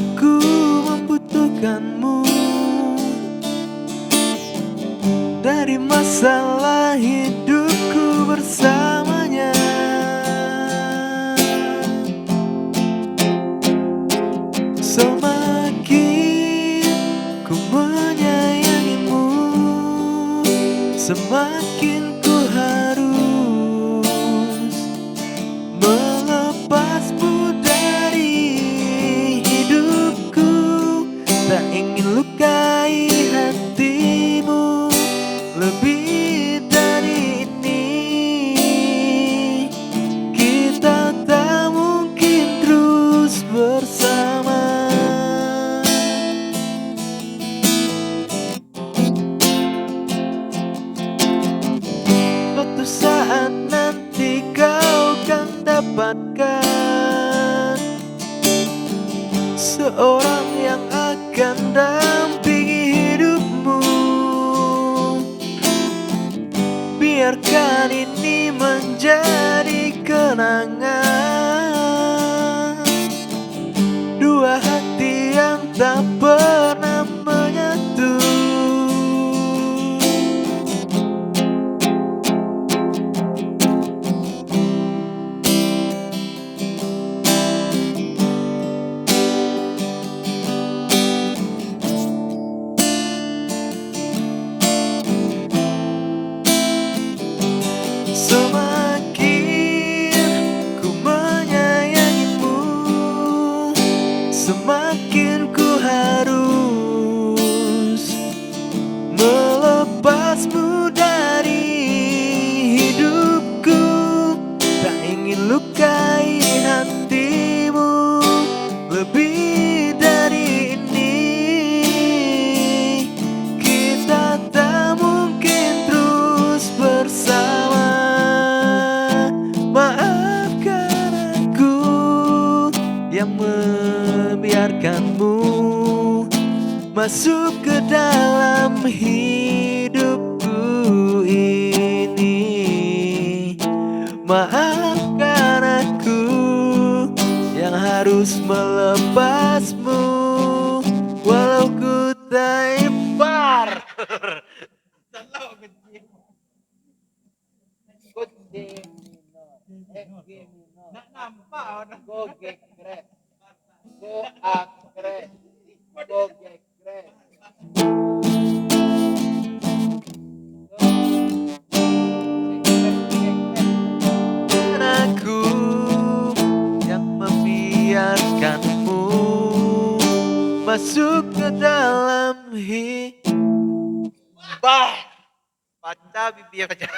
Aku membutuhkanmu dari masalah hidupku bersamanya. Semakin ku menyayangimu, semakin ku harus melepasmu dari hidupku. Tak ingin lukai hatimu lebih dari ini. Kita tak mungkin terus bersama. Suatu saat nanti kau akan dapatkan seorang yang akan dampingi hidupmu. Biarkan ini menjadi kenangan dua hati yang tak pernah menyatu. Semakin ku menyayangimu, semakin ku harus melepasmu dari hidupku. Tak ingin lukai hatimu lebih dari ini. Kita tak mungkin terus bersama. Maafkan aku yang membiarkanmu masuk ke dalam hidupku ini. Maafkan aku yang harus melepasmu walau ku tak ibar. Nak nampak orang Go gekret, go akret, go gekret. Aku yang membiarkanmu masuk ke dalam bah baca bibir kerja